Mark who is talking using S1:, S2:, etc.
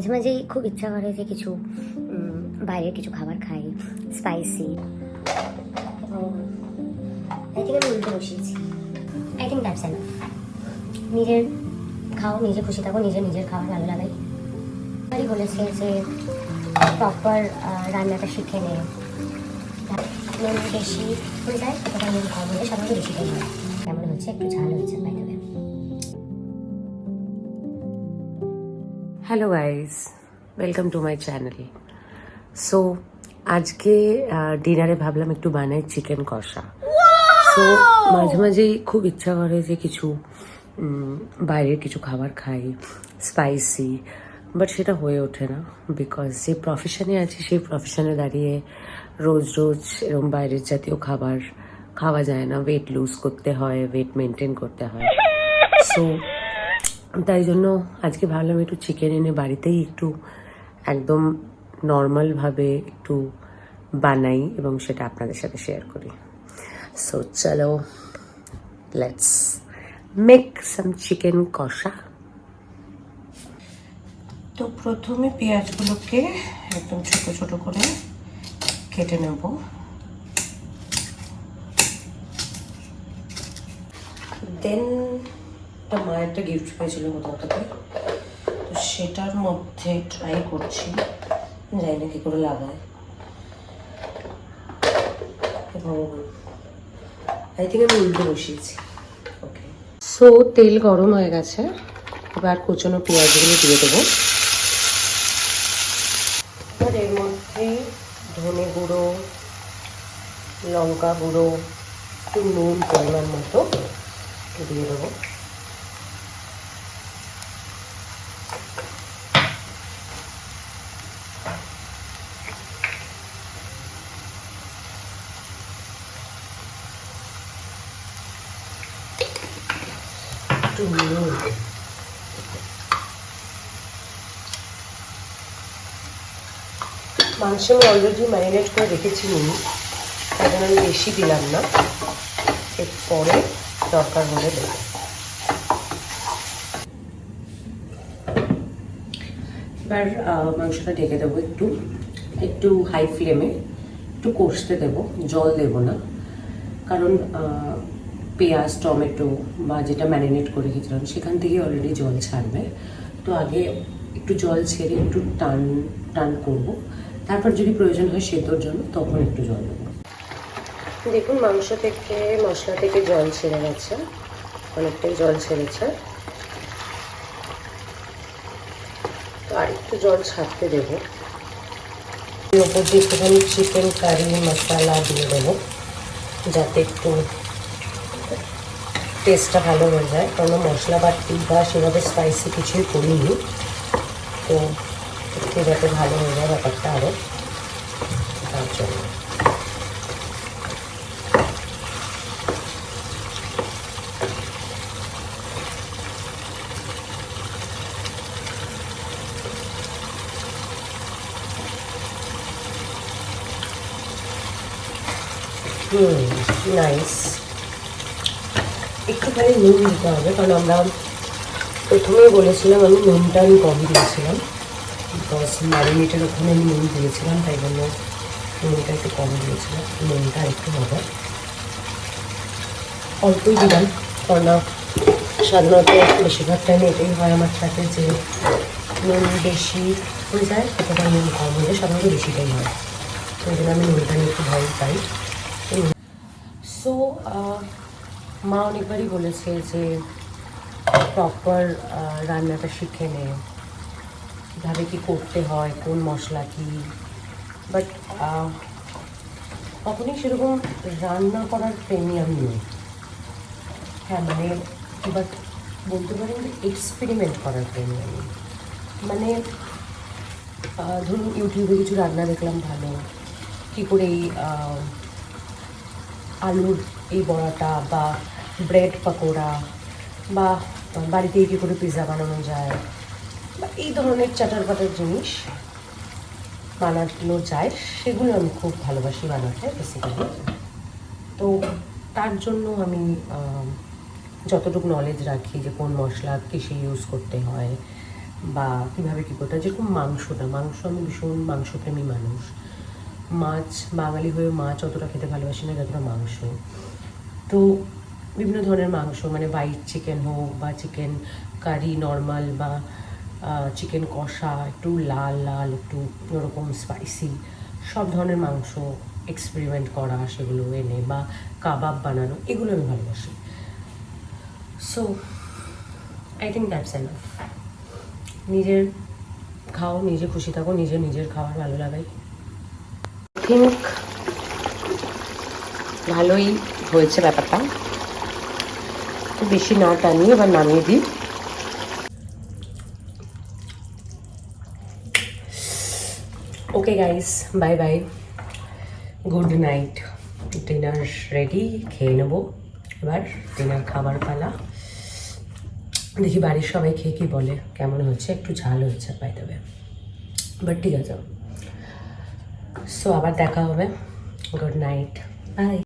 S1: মাঝে মাঝেই খুব ইচ্ছা করে যে কিছু বাইরের কিছু খাবার খাই, স্পাইসি। আই থিঙ্ক আমি উল্টো বসিয়েছি। I think that's enough. নিজের খাও, নিজে খুশি থাকো, নিজের খাবার ভালো লাগাই। বাড়ি বলেছে যে প্রপার রান্নাটা শিখে নে, নুন বেশি হয়ে যায় অথবা নুন কম হলে সাধারণত বেশি তেল হয়। কেমন হচ্ছে? একটু ঝাল হয়েছে by the way.
S2: Hello guys, welcome to my channel. So আজকে ডিনারে ভাবলাম একটু বানাই চিকেন কষা। সো মাঝে মাঝেই খুব ইচ্ছা করে যে কিছু বাইরের কিছু খাবার খাই, স্পাইসি, বাট সেটা হয়ে ওঠে না। বিকজ যে প্রফেশনে আছি সেই প্রফেশনে দাঁড়িয়ে রোজ রোজ এরকম বাইরের জাতীয় খাবার খাওয়া যায় না। ওয়েট লুজ করতে হয়, ওয়েট মেনটেন করতে হয়। সো তাই জন্য আজকে ভাবলাম একটু চিকেন এনে বাড়িতেই একটু একদম নর্মালভাবে একটু বানাই এবং সেটা আপনাদের সাথে শেয়ার করি। সো চলো, লেটস মেক সাম চিকেন কষা। তো প্রথমে পেঁয়াজগুলোকে একদম ছোট ছোট করে কেটে নেব। দেন মায়ের একটা গিফট পেয়েছিল কোথাও থেকে, তো সেটার মধ্যে ট্রাই করছি, জানি না কি করে লাগায়। এবং আই থিঙ্ক আমি উল্টো বসিয়েছি। ওকে, সো তেল গরম হয়ে গেছে, এবার কুচনো পেঁয়াজগুলো দিয়ে দেবো। এবার এর মধ্যে ধনে গুঁড়ো, লঙ্কা গুঁড়ো, একটু নুন পরিমাণ মতো দিয়ে দেবো। মাংস আমি অলরেডি ম্যারিনেট করে রেখেছি নুন, তাই জন্য আমি বেশি দিলাম না, এরপরে দরকার হলে দেবো। এবার মাংসটা ঢেকে দেবো, একটু একটু হাই ফ্লেমে একটু কষতে দেবো, জল দেবো না, কারণ পেঁয়াজ, টমেটো বা যেটা ম্যারিনেট করে রেখেছিলাম সেখান থেকে অলরেডি জল ছাড়বে। তো আগে একটু জল ছেড়ে একটু টান টান করবো, তারপর যদি প্রয়োজন হয় সেদ্ধর জন্য তখন একটু জল দেবো। দেখুন মাংস থেকে, মশলা থেকে জল ছেড়ে গেছে, অনেকটাই জল ছেড়েছে। তো আর একটু জল ছাড়তে দেবো। ওপর দিয়ে একটুখানি চিকেন কারি মশলা দিয়ে দেবো, যাতে একটু টেস্টটা ভালো হয়ে যায়। কারণ মশলা বাটি বা সেভাবে স্পাইসি কিছুই করিনি, তো একটু যাতে ভালো হয়ে যায় ব্যাপারটা আরও, তার জন্য। নাইস। একটুখানি নুন দিতে হবে, কারণ আমরা প্রথমেই বলেছিলাম আমি নুনটা আমি কম দিয়েছিলাম, বিকজ ম্যারিনেটের ওখানে আমি নুন দিয়েছিলাম, তাই জন্য নুনটা একটু কম দিয়েছিলাম। নুনটা একটু হবে, অল্পই দিলাম, কারণ সাধারণত বেশিরভাগ টাইমে এটাই হয় আমার সাথে, যে নুন বেশি হয়ে যায় অথবা নুন কম হলে সাধারণত বেশিটাই হয়, তো ওই জন্য আমি নুনটা নিয়ে একটু ভয় পাই। সো মা অনেকবারই বলেছে যে প্রপার রান্নাটা শিখে নে, কীভাবে কী করতে হয়, কোন মশলা কী, বাট কখনই সেরকম রান্না করার প্রেমী আমি নই। হ্যাঁ মানে, বাট বলতে পারেন যে এক্সপেরিমেন্ট করার প্রেমী আমি। মানে ধরুন ইউটিউবে কিছু রান্না দেখলাম ভালো, কী করে এই আলুর এই বড়াটা বা ব্রেড পকোড়া বা বাড়িতেই কী করে পিৎজা বানানো যায় বা এই ধরনের চাটার পাটার জিনিস বানানো যায়, সেগুলো আমি খুব ভালোবাসি বানাতে বেসিক্যালি। তো তার জন্য আমি যতটুকু নলেজ রাখি যে কোন মশলা কিসে ইউজ করতে হয় বা কীভাবে কী করতে হয়। যেরকম মাংস আমি ভীষণ মাংসপ্রেমী মানুষ। মাছ, বাঙালি হয়ে মাছ অতটা খেতে ভালোবাসি না যতটা মাংস। তো বিভিন্ন ধরনের মাংস, মানে হোয়াইট চিকেন হোক বা চিকেন কারি নর্মাল বা চিকেন কষা, একটু লাল লাল, একটু ওরকম স্পাইসি, সব ধরনের মাংস এক্সপেরিমেন্ট করা, সেগুলো এনে বা কাবাব বানানো, এগুলো আমি ভালোবাসি। So I think that's enough. নিজের খাও, নিজে খুশি থাকো, নিজের খাবার ভালো লাগাই। থিঙ্ক ভালোই হয়েছে ব্যাপারটা, তো বেশি না টানিয়ে এবার নামিয়ে দিই। Okay guys, bye bye, good night. Dinner ready, খেয়ে নেবো এবার। ডিনার খাবার পালা। দেখি বাড়ির সবাই খেয়ে কি বলে, কেমন হচ্ছে। একটু ঝাল হয়েছে পাই দেবে, বাট ঠিক আছে। সো আবার দেখা হবে। Good night, by.